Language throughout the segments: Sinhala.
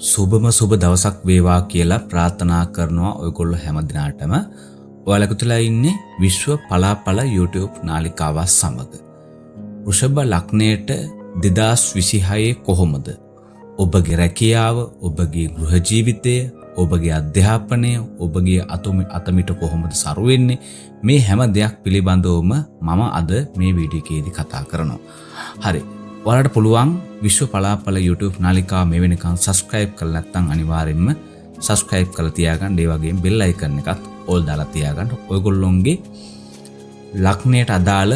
සුබම සුබ දවසක් වේවා කියලා ප්‍රාර්ථනා කරනවා ඔයගොල්ලෝ හැම දිනාටම. ඔයාලා එකතුලා ඉන්නේ විශ්ව පලාපල YouTube නාලිකාව සමග. වෘෂභ ලග්නයට 2026 කොහොමද? ඔබගේ රැකියාව, ඔබගේ ගෘහ ජීවිතය, ඔබගේ අධ්‍යාපනය, ඔබගේ අතමිට කොහොමද සරු වෙන්නේ? මේ හැම දෙයක් පිළිබඳවම මම අද මේ වීඩියෝ එකේදී කතා කරනවා. හරි. ඔයාලට පුළුවන් විශ්ව පලාපල YouTube නාලිකාව මේ වෙනකන් subscribe කරලා නැත්නම් අනිවාර්යෙන්ම subscribe කරලා තියාගන්න. ඒ වගේම bell icon එකත් all දාලා තියාගන්න. ඔයගොල්ලොන්ගේ ලග්නයට අදාළ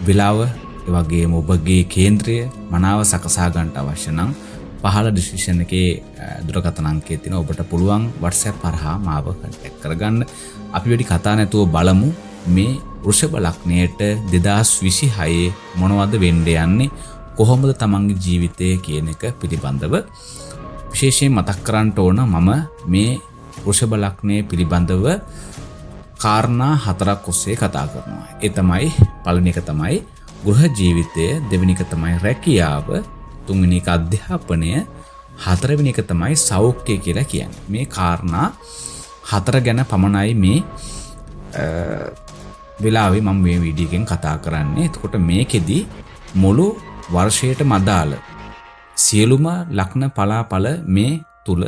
වෙලාව ඒ වගේම ඔබගේ කේන්ද්‍රය මනාව සකසා ගන්නට අවශ්‍ය නම් පහළ description එකේ දුරකථන අංකය තියෙනවා. ඔබට පුළුවන් WhatsApp හරහා මාව contact කරගන්න. අපි වැඩි කතා නැතුව බලමු මේ වෘෂභ ලග්නයට 2026 මොනවද වෙන්න යන්නේ, කොහොමද තමන්ගේ ජීවිතය කියන එක පිළිබඳව විශේෂයෙන් මතක් කරන්න ඕන. මම මේ වෘෂභ ලග්නයේ පිළිබඳව කාරණා 4ක් ඔස්සේ කතා කරනවා. ඒ තමයි පළවෙනි එක තමයි ගෘහ ජීවිතය, දෙවෙනි එක තමයි රැකියාව, තුන්වෙනි එක අධ්‍යාපනය, හතරවෙනි එක තමයි සෞඛ්‍ය කියලා කියන්නේ. මේ කාරණා 4 ගැන පමණයි මේ වෙලාවේ මම මේ වීඩියෝ එකෙන් කතා කරන්නේ. එතකොට මේකෙදි මුළු වර්ෂයටම අදාළ සියලුම ලග්න පලාපල මේ තුල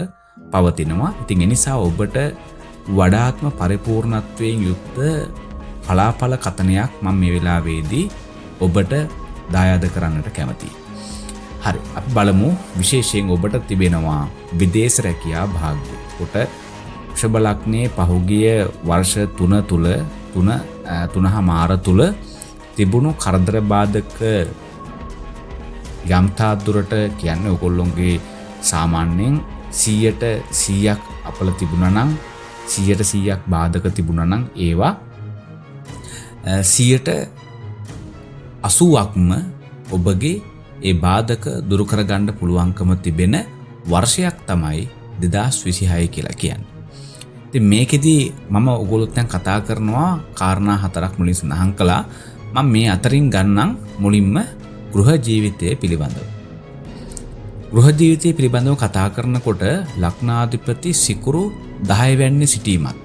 පවතිනවා. ඉතින් ඒ නිසා ඔබට වඩාත්ම පරිපූර්ණත්වයෙන් යුක්ත පලාපල කතනයක් මම මේ වෙලාවේදී ඔබට දායාද කරන්නට කැමතියි. හරි, අපි බලමු. විශේෂයෙන් ඔබට තිබෙනවා විදේශ රැකියා භාග්‍ය. කොට වෘෂභ ලග්නයේ පහුගිය වර්ෂ 3 තුල 3.5 තුල තිබුණු කරදර බාධක යම්තා දුරට කියන්නේ ඔයගොල්ලෝගේ සාමාන්‍යයෙන් 100% අපල තිබුණා නම් 100% බාධක තිබුණා නම් ඒවා 80%ක්ම ඔබගේ ඒ බාධක දුරු කරගන්න පුළුවන්කම තිබෙන වර්ෂයක් තමයි 2026 කියලා කියන්නේ. ඉතින් මේකෙදි මම ඔයගොල්ලොත් දැන් කතා කරනවා කාරණා 4ක් මුලින් සඳහන් කළා. මම මේ අතරින් ගන්නම් මුලින්ම ගෘහ ජීවිතය පිළිබඳව. ගෘහ ජීවිතය පිළිබඳව කතා කරනකොට ලග්නාධිපති සිකුරු 10 වැන්නේ සිටීමත්,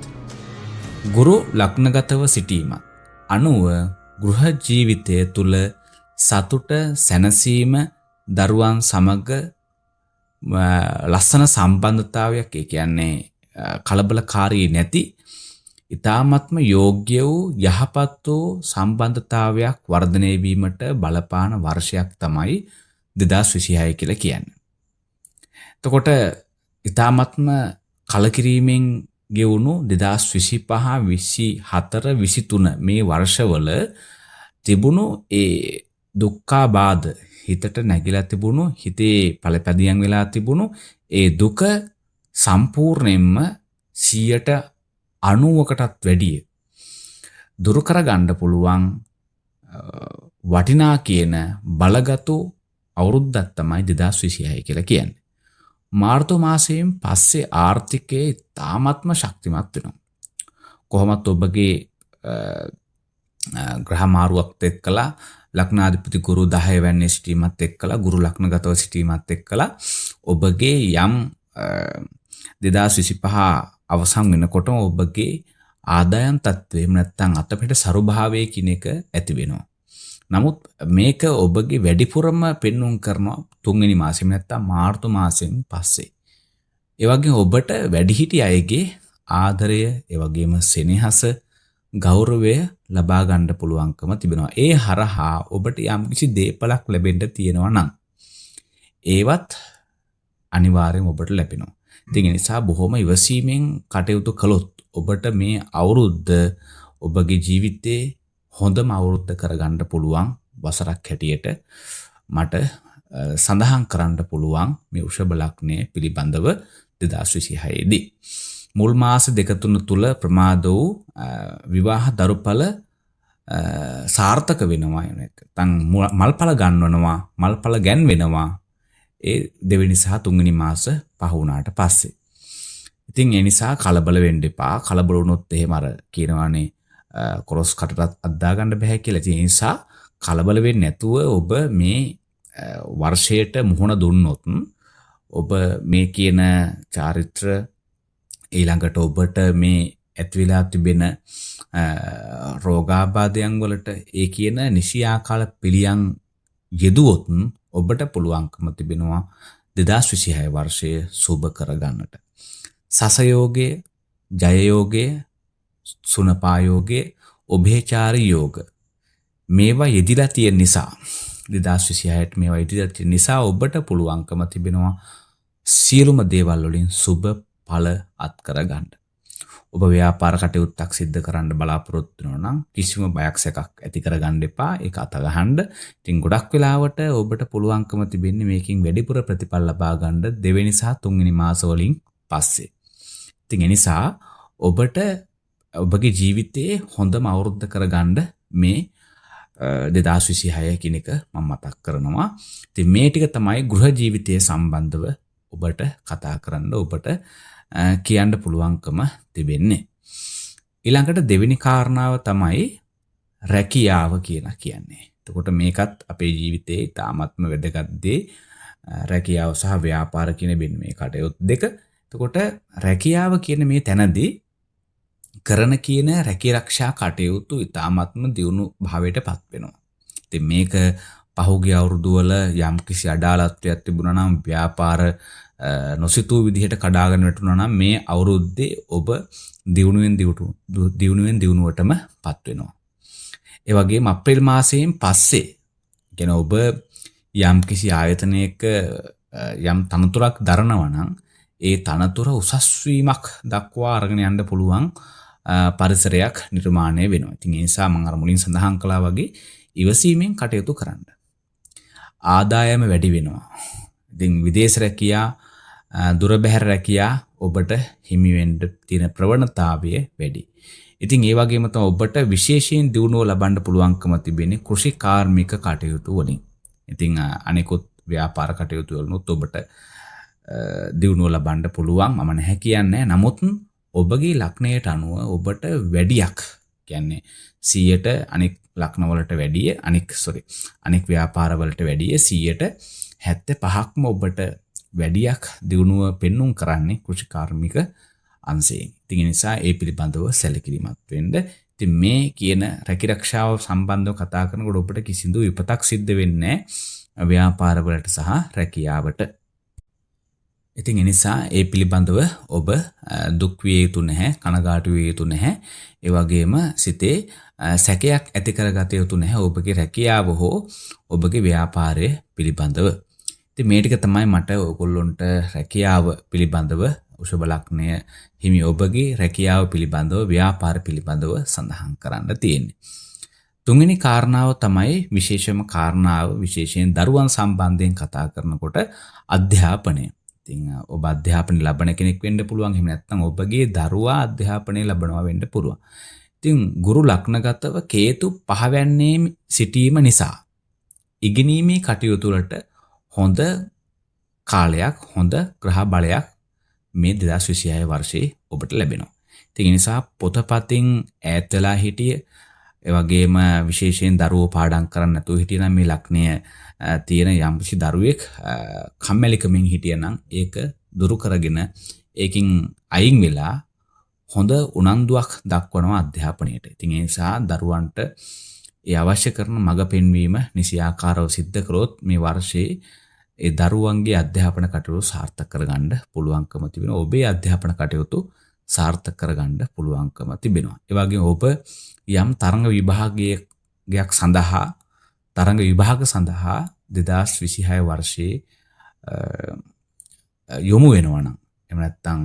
ගුරු ලග්නගතව සිටීමත් අනුව ගෘහ ජීවිතය තුල සතුට, සැනසීම, දරුවන් සමග ලස්සන සම්බන්ධතාවයක්, ඒ කියන්නේ කලබලකාරී නැති ඊ타ත්ම යෝග්‍ය වූ යහපත් වූ සම්බන්ධතාවයක් වර්ධනය වීමට බලපාන වර්ෂයක් තමයි 2026 කියලා කියන්නේ. එතකොට ඊ타ත්ම කලකිරීමෙන් ගෙවුණු 2025, 24, 23 මේ වර්ෂවල තිබුණු ඒ දුක්ඛාබාධ, හිතට නැగిලා තිබුණු, හිතේ පළපැදියම් වෙලා තිබුණු ඒ දුක සම්පූර්ණයෙන්ම 90%කටත් වැඩිය දුරු කරගන්න පුළුවන් වටිනා කියන බලගතු අවුරුද්දක් තමයි 2026 කියලා කියන්නේ. මාර්තු මාසයෙන් පස්සේ ආර්ථිකයේ තාමත්ම ශක්තිමත් වෙනවා. කොහොමත් ඔබගේ ග්‍රහ මාරුවක් එක්කලා ලග්නාධිපති ගුරු 10 වැන්නේ සිටීමත් එක්කලා, ගුරු ලග්නගතව සිටීමත් එක්කලා ඔබගේ යම් 2025 අවසන් වෙනකොට ඔබගේ ආදායම් තත්ත්වය නැත්තම් අතපිට සරුභාවයේ කින එක ඇති වෙනවා. නමුත් මේක ඔබගේ වැඩිපුරම පෙන්වුම් කරනවා 3 වෙනි මාසෙම නැත්තම් මාර්තු මාසෙන් පස්සේ. ඒ වගේම ඔබට වැඩිහිටි අයගේ ආදරය, ඒ වගේම සෙනෙහස, ගෞරවය ලබා ගන්න පුළුවන්කම තිබෙනවා. ඒ හරහා ඔබට යම්කිසි දේපලක් ලැබෙන්න තියෙනවා නම් ඒවත් අනිවාර්යයෙන් ඔබට ලැබෙනවා. ඉතින් ඒ නිසා බොහොම ඉවසීමෙන් කටයුතු කළොත් ඔබට මේ අවුරුද්ද ඔබගේ ජීවිතේ හොඳම අවුරුද්ද කරගන්න පුළුවන් වසරක් හැටියට මට සඳහන් කරන්න පුළුවන් මේ වෘෂභ ලග්නය පිළිබඳව 2026 දී. මුල් මාස 2-3 තුල ප්‍රමාද වූ විවාහ දරුඵල සාර්ථක වෙනවා. නැත්නම් මල්ඵල ගන්නවනවා, මල්ඵල ගැන්වෙනවා. ඒ දෙවෙනි සහ තුන්වෙනි මාස පහ වුණාට පස්සේ. ඉතින් ඒ නිසා කලබල වෙන්න එපා. කලබල වුණොත් එහෙම අර කියනවානේ කොරස් කටටත් අද්දා ගන්න බෑ කියලා. ඒ නිසා කලබල වෙන්නේ නැතුව ඔබ මේ වර්ෂයට මුහුණ දුන්නොත් ඔබ මේ කියන චාරිත්‍ර ඊළඟට ඔබට මේ ඇතිවෙලා තිබෙන රෝගාබාධයන් වලට ඒ කියන නිසියාකාල පිළියම් යෙදුවොත් ඔබට පුළුවන්කම තිබෙනවා 2026 වර්ෂයේ සුබ කරගන්නට. සසයෝගයේ, ජයයෝගයේ, සුනපායෝගයේ, ඔභේචාරී යෝග මේවා යෙදිලා තියෙන නිසා 2026ට මේවා යෙදිලා තියෙන නිසා ඔබට පුළුවන්කම තිබෙනවා සියලුම දේවල් වලින් සුබ ඵල අත් කරගන්න. ඔබ ව්‍යාපාර කටයුත්තක් සිද්ධ කරන්න බලාපොරොත්තු වෙනවා නම් කිසිම බයක් සැකක් ඇති කරගන්න එපා. ඒක අත ගහන්න. ඉතින් ගොඩක් වෙලාවට ඔබට පුළුවන්කම තිබෙන්නේ මේකෙන් වැඩිපුර ප්‍රතිඵල ලබා ගන්න දෙවෙනි සහ තුන්වෙනි මාස වලින් පස්සේ. ඉතින් ඒ නිසා ඔබට ඔබගේ ජීවිතයේ හොඳම අවුරුද්ද කරගන්න මේ 2026 කියන එක මම මතක් කරනවා. ඉතින් මේ ටික තමයි ගෘහ ජීවිතයේ සම්බන්ධව ඔබට කතා කරන්න ඔබට කියන්න පුළුවන්කම තිබෙන්නේ. ඊළඟට දෙවෙනි කාරණාව තමයි රැකියාව කියන්නේ. එතකොට මේකත් අපේ ජීවිතයේ ඉතාමත්ම වැදගත් දේ. රැකියාව සහ ව්‍යාපාර කියන මේ කටයුතු දෙක. එතකොට රැකියාව කියන මේ තැනදී කරන කියන රැකී ආරක්ෂා කටයුතු ඉතාමත්ම දියුණු භාවයට පත් වෙනවා. ඉතින් මේක පහුගිය අවුරුදු වල යම් කිසි අඩාලත්වයක් තිබුණා නම් ව්‍යාපාර නොසිතූ විදිහට කඩාගෙන වැටුණා නම් මේ අවුරුද්දේ ඔබ දියුණුවටම පත් වෙනවා. ඒ වගේම අප්‍රේල් මාසයෙන් පස්සේ කියන ඔබ යම් කිසි ආයතනයක යම් තනතුරක් දරනවා නම් ඒ තනතුර උසස් වීමක් දක්වා අරගෙන යන්න පුළුවන් පරිසරයක් නිර්මාණය වෙනවා. ඉතින් ඒ නිසා මම අර මුලින් සඳහන් කළා වගේ ඉවසීමෙන් කටයුතු කරන්න. ආදායම වැඩි වෙනවා. ඉතින් විදේශ රැකියා, දුර බැහැර රැකියා ඔබට හිමි වෙන්න තියෙන ප්‍රවණතාවය වැඩි. ඉතින් ඒ වගේම තමයි ඔබට විශේෂයෙන් දියුණුව ලබන්න පුළුවන්කම තිබෙන්නේ කෘෂි කාර්මික කටයුතු වලින්. ඉතින් අනිකුත් ව්‍යාපාර කටයුතු වලුත් ඔබට දියුණුව ලබන්න පුළුවන්. මම නැහැ කියන්නේ. නමුත් ඔබගේ ලග්නයට අනුව ඔබට වැඩියක් කියන්නේ 100ට අනෙක් ලග්න වලට වැඩිය අනෙක් ව්‍යාපාර වලට වැඩිය 75%ක්ම ඔබට වැඩියක් දියුණුව පෙන්눔 කරන්නේ කෘෂිකාර්මික අංශයෙන්. ඉතින් ඒ නිසා ඒ පිළිබඳව සැලකිලිමත් වෙන්න. ඉතින් මේ කියන රැකී ආරක්ෂාව සම්බන්ධව කතා කරනකොට ඔබට කිසිදු විපතක් සිද්ධ වෙන්නේ නැහැ ව්‍යාපාර වලට සහ රැකියාවට. ඉතින් ඒ නිසා ඒ පිළිබඳව ඔබ දුක් විය යුතු නැහැ, කනගාටු විය යුතු නැහැ. ඒ වගේම සිතේ සැකයක් ඇති කරගත යුතු නැහැ ඔබගේ රැකියාව හෝ ඔබගේ ව්‍යාපාරය පිළිබඳව. ඉතින් මේ ටික තමයි මට ඔයගොල්ලොන්ට රැකියාව පිළිබඳව උෂභ ලග්නය හිමි ඔබගේ රැකියාව පිළිබඳව ව්‍යාපාර පිළිබඳව සඳහන් කරන්න තියෙන්නේ. තුන්වෙනි කාරණාව තමයි විශේෂයෙන් දරුවන් සම්බන්ධයෙන් කතා කරනකොට අධ්‍යාපනය. ඉතින් ඔබ අධ්‍යාපනය ලබන කෙනෙක් වෙන්න පුළුවන්. එහෙම නැත්නම් ඔබගේ දරුවා අධ්‍යාපනය ලබනවා වෙන්න පුළුවන්. ඉතින් ගුරු ලග්නගතව කේතු පහවැන්නේ සිටීම නිසා ඉගෙනීමේ කටයුතු වලට හොඳ කාලයක්, හොඳ ග්‍රහ බලයක් මේ 2026 වර්ෂයේ ඔබට ලැබෙනවා. ඉතින් ඒ නිසා පොතපතින් ඈත් වෙලා හිටිය, ඒ වගේම විශේෂයෙන් දරුවෝ පාඩම් කරන්න නැතුව හිටියනම් මේ ලග්නය තියෙන යම්කිසි දරුවෙක් කම්මැලිකමින් හිටියනම් ඒක දුරු කරගෙන ඒකින් අයින් වෙලා හොඳ උනන්දුවක් දක්වනවා අධ්‍යාපනයට. ඉතින් ඒ නිසා දරුවන්ට ඒ අවශ්‍ය කරන මඟ පෙන්වීම නිසියාකාරව සිද්ධ කරොත් මේ වර්ෂයේ ඒ දරුවන්ගේ අධ්‍යාපන කටයුතු සාර්ථක කරගන්න පුළුවන්කම තිබෙනවා. ඔබේ අධ්‍යාපන කටයුතු සාර්ථක කරගන්න පුළුවන්කම තිබෙනවා. ඒ වගේම ඔබ යම් තරඟ විභාගයක් සඳහා 2026 වර්ෂයේ යොමු වෙනවා නම්, එහෙම නැත්නම්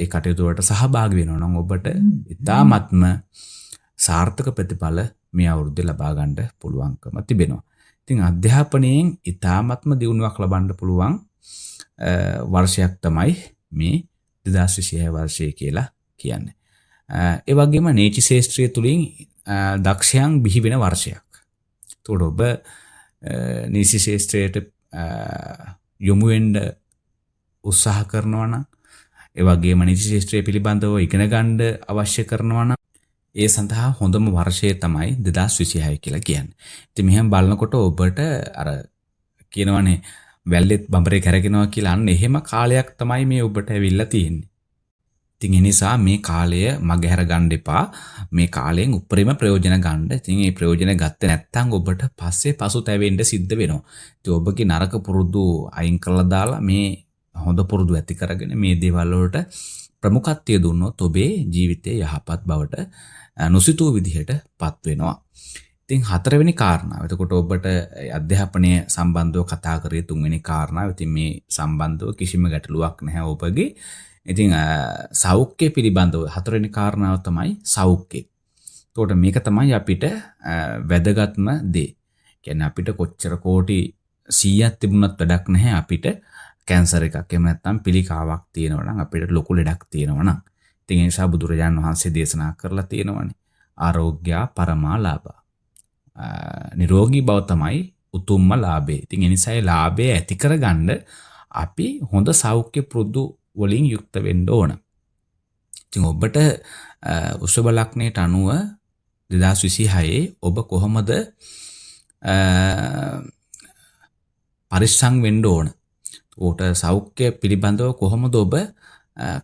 ඒ කටයුතු වලට සහභාගී වෙනවා නම් ඔබට ඉතාමත්ම සාර්ථක ප්‍රතිඵල මේ අවුරුද්දේ ලබා ගන්න පුළුවන්කම තිබෙනවා. ඉතින් අධ්‍යාපනයෙන් ඉතාමත්ම දියුණුවක් ලබන්න පුළුවන් වර්ෂයක් තමයි මේ 2026 වර්ෂය කියලා කියන්නේ. ඒ වගේම නීති ශාස්ත්‍රය තුලින් දක්ෂයන් බිහි වෙන වර්ෂයක්. ඒතකොට ඔබ නීති ශාස්ත්‍රයට යොමු වෙන්න උත්සාහ කරනවා නම්, ඒ වගේම නීති ශාස්ත්‍රය පිළිබඳව ඉගෙන ගන්න අවශ්‍ය කරනවා නම් ඒ සඳහා හොඳම වර්ෂය තමයි 2026 කියලා කියන්නේ. ඉතින් මෙහෙම බලනකොට ඔබට අර කියනවනේ වැල්ලෙත් බඹරේ කැරගෙනවා කියලා අන්න එහෙම කාලයක් තමයි මේ ඔබට ඇවිල්ලා තියෙන්නේ. ඉතින් ඒ නිසා මේ කාලය මගහැර ගන්න එපා. මේ කාලයෙන් උපරිම ප්‍රයෝජන ගන්න. ඉතින් මේ ප්‍රයෝජන ගත්තේ නැත්නම් ඔබට පස්සේ පසුතැවෙන්න සිද්ධ වෙනවා. ඉතින් ඔබගේ නරක පුරුදු අයින් කරලා දාලා මේ හොඳ පුරුදු ඇති කරගෙන මේ දේවල් වලට ප්‍රමුඛත්වය දුන්නොත් ඔබේ ජීවිතයේ යහපත් බවට නොසිතූ විදිහටපත් වෙනවා. ඉතින් හතරවෙනි කාරණාව. එතකොට ඔබට අධ්‍යාපනය සම්බන්ධව කතා කරේ තුන්වෙනි කාරණාව. ඉතින් මේ සම්බන්ධව කිසිම ගැටලුවක් නැහැ ඔබගේ. ඉතින් සෞඛ්‍ය පිළිබඳව හතරවෙනි කාරණාව තමයි සෞඛ්‍යය. එතකොට මේක තමයි අපිට වැදගත්ම දේ. කියන්නේ අපිට කොච්චර කෝටි 100ක් තිබුණත් වැඩක් නැහැ අපිට කැන්සර් එකක් එහෙම නැත්නම් පිළිකාවක් තියෙනවා නම් අපිට ලොකු ලෙඩක් තියෙනවා නම්. ඉතින් ඒ නිසා බුදුරජාණන් වහන්සේ දේශනා කරලා තියෙනවානේ ආරෝග්‍ය පරමා ලාභ. නිරෝගී බව තමයි උතුම්ම ලාභය. ඉතින් ඒ නිසා ඒ ලාභය ඇති කරගන්න අපි හොඳ සෞඛ්‍ය පුරුදු වලින් යුක්ත වෙන්න ඕන. ඉතින් ඔබට වෘෂභ ලග්නයට අනුව 2026 ඔබ කොහොමද පරිස්සම් වෙන්න ඕන? උට සෞඛ්‍ය පිළිබඳව කොහොමද ඔබ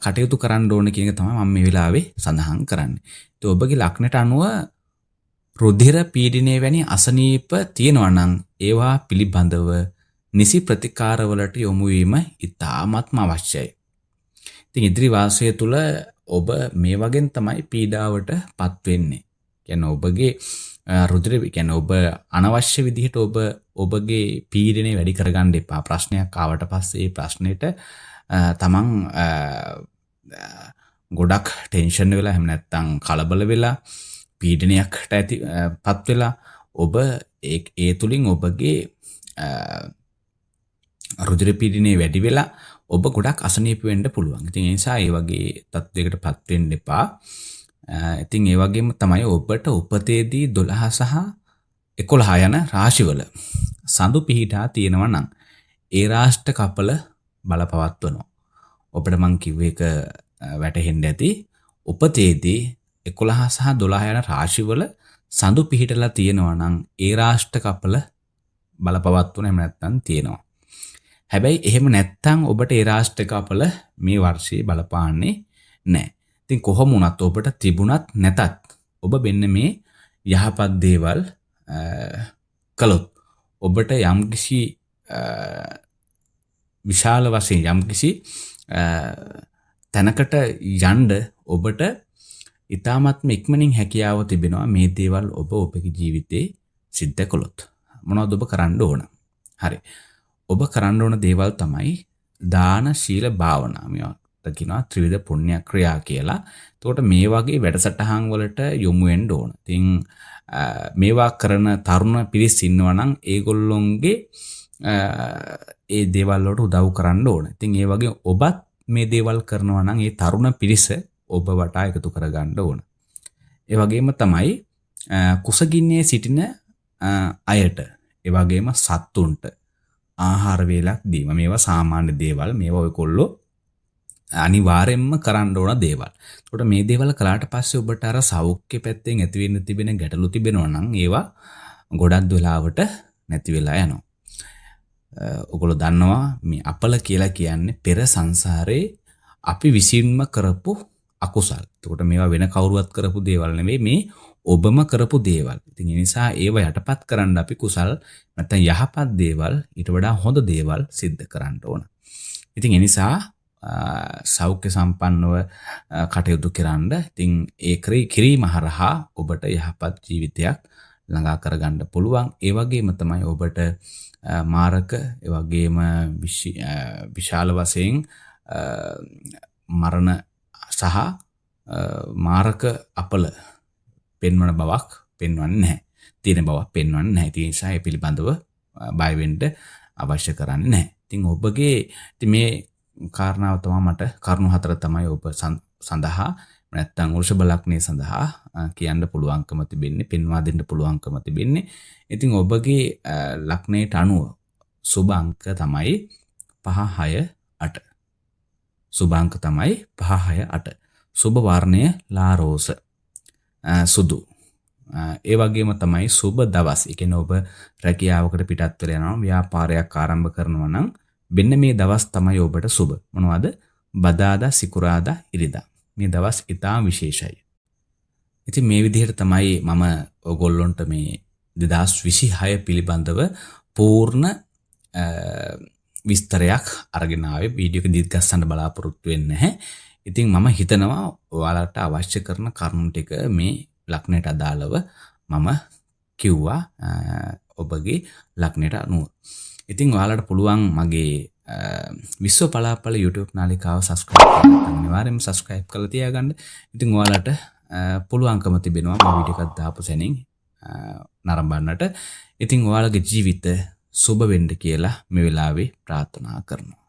කටයුතු කරන්න ඕන කියන එක තමයි මම මේ වෙලාවේ සඳහන් කරන්නේ. ඉතින් ඔබගේ ලග්නයට අනුව රුධිර පීඩනය වැනි අසනීප තියෙනවා නම් ඒවා පිළිබඳව නිසි ප්‍රතිකාරවලට යොමු වීම ඉතාමත්ම අවශ්‍යයි. ඉතින් ඉදිරි වාසය තුළ ඔබ මේ වගේ තමයි පීඩාවටපත් වෙන්නේ. කියන්නේ ඔබගේ රුධිර කියන්නේ ඔබ අනවශ්‍ය විදිහට ඔබගේ පීඩනය වැඩි කරගන්න එපා. ප්‍රශ්නයක් ආවට පස්සේ ඒ ප්‍රශ්නෙට තමන් ගොඩක් ටෙන්ෂන් වෙලා එහෙම නැත්නම් කලබල වෙලා පීඩනයකට පත් වෙලා ඔබ ඒ තුලින් ඔබගේ රුධිර පීඩනය වැඩි වෙලා ඔබ ගොඩක් අසනීප වෙන්න පුළුවන්. ඉතින් ඒ නිසා ඒ වගේ තත්යකටපත් වෙන්න එපා. ඉතින් ඒ වගේම තමයි ඔබට උපතේදී 12 සහ 11 යන රාශිවල සඳු පිහිටා තියෙනවා නම් ඒ රාෂ්ට කපල බලපවත්වනවා. ඔබට මං කිව්ව එක වැටහෙන්න ඇති. උපතේදී 11 සහ 12 යන රාශිවල සඳු පිහිටලා තියෙනවා නම් ඒ රාෂ්ට කපල බලපවත්වන එහෙම නැත්නම් තියෙනවා. හැබැයි එහෙම නැත්නම් ඔබට ඒ රාෂ්ට කපල මේ වර්ෂයේ බලපාන්නේ නැහැ. ඉතින් කොහොම වුණත් ඔබට තිබුණත් නැතත් ඔබ මෙන්න මේ යහපත් දේවල් කළොත් ඔබට යම්කිසි විශාල වශයෙන් යම්කිසි තැනකට යන්න ඔබට ඊ타මත්ම ඉක්මනින් හැකියාව තිබෙනවා මේ දේවල් ඔබගේ ජීවිතේ සිද්ධ කළොත්. මොනවද ඔබ කරන්න ඕන? හරි. ඔබ කරන්න ඕන දේවල් තමයි දාන ශීල භාවනා. මේවට කියනවා ත්‍රිවිධ පුණ්‍ය ක්‍රියා කියලා. එතකොට මේ වගේ වැඩසටහන් වලට යොමු වෙන්න ඕන. ඉතින් මේවා කරන තරුණ පිරිස් ඉන්නවා නම් ඒගොල්ලොන්ගේ ඒ දේවල් වලට උදව් කරන්න ඕන. ඉතින් ඒ වගේ ඔබත් මේ දේවල් කරනවා නම් ඒ තරුණ පිරිස ඔබ වටා එකතු කරගන්න ඕන. ඒ වගේම තමයි කුසගින්නේ සිටින අයට, ඒ වගේම සත්තුන්ට ආහාර වේලක් දීම. මේවා සාමාන්‍ය දේවල්. මේවා ඔයගොල්ලෝ අනිවාර්යෙන්ම කරන්න ඕන දේවල්. ඒකට මේ දේවල් කළාට පස්සේ ඔබට අර සෞඛ්‍ය පැත්තෙන් ඇති වෙන්න තිබෙන ගැටලු තිබෙනවා නම් ඒවා ගොඩක් වෙලාවට නැති වෙලා යනවා. ඔයගොල්ලෝ දන්නවා මේ අපල කියලා කියන්නේ පෙර සංසාරේ අපි විසින්ම කරපු අකුසල්. එතකොට මේවා වෙන කවුරුවත් කරපු දේවල් නෙවෙයි, මේ ඔබම කරපු දේවල්. ඉතින් ඒ නිසා ඒව යටපත් කරන්න අපි කුසල් නැත්නම් යහපත් දේවල්, ඊට වඩා හොඳ දේවල් සිද්ධ කරන්න ඕන. ඉතින් ඒ නිසා සෞඛ්‍ය සම්පන්නව කටයුතු කරන්න. ඉතින් ඒ කිරීම හරහා ඔබට යහපත් ජීවිතයක් ළඟා කරගන්න පුළුවන්. ඒ වගේම තමයි ඔබට මාරක, ඒ වගේම විශාල වශයෙන් මරණ සහ මාරක අපල පෙන්වන බවක් පෙන්වන්නේ නැහැ. තියෙන බවක් පෙන්වන්නේ නැහැ. ඒ නිසා ඒ පිළිබඳව බය වෙන්න අවශ්‍ය කරන්නේ නැහැ. ඉතින් ඔබගේ මේ කාරණාව තමයි මට කරුණු හතර තමයි ඔබ සඳහා නැත්තම් වෘෂභ ලග්නය සඳහා කියන්න පුළුවන්කම තිබෙන්නේ, පෙන්වා දෙන්න පුළුවන්කම තිබෙන්නේ. ඉතින් ඔබගේ ලග්නයට අනුව සුබ අංක තමයි 5 6 8. සුබ අංක තමයි 5 6 8. සුබ වර්ණය ලා රෝස සුදු. ඒ වගේම තමයි සුබ දවස්. ඒ කියන්නේ ඔබ රැකියාවකට පිටත් වෙලා යනවා, ව්‍යාපාරයක් ආරම්භ කරනවා නම් මෙන්න මේ දවස් තමයි ඔබට සුබ. මොනවද? බදාදා, සිකුරාදා, ඉරිදා. මේ දවස් ඉතාම විශේෂයි. ඉතින් මේ විදිහට තමයි මම ඔයගොල්ලොන්ට මේ 2026 පිළිබඳව පූර්ණ විස්තරයක් අරගෙන ආවේ. වීඩියෝ එක දිග්ගස්සන්න බලාපොරොත්තු වෙන්නේ නැහැ. ඉතින් මම හිතනවා ඔයාලට අවශ්‍ය කරන කරුණු ටික මේ ලග්නයට අදාළව මම කිව්වා ඔබගේ ලග්නයට අනුව. ඉතින් ඔයාලට පුළුවන් මගේ විශ්ව පලාපල YouTube නාලිකාව subscribe කරන්න. අනිවාර්යයෙන්ම subscribe කරලා තියාගන්න. ඉතින් ඔයාලට පුළුවන්කම තිබෙනවා මේ වීඩියෝ එකක් දාපු සැනින් නරඹන්නට. ඉතින් ඔයාලගේ ජීවිත සුබ වෙන්න කියලා මේ වෙලාවේ ප්‍රාර්ථනා කරනවා.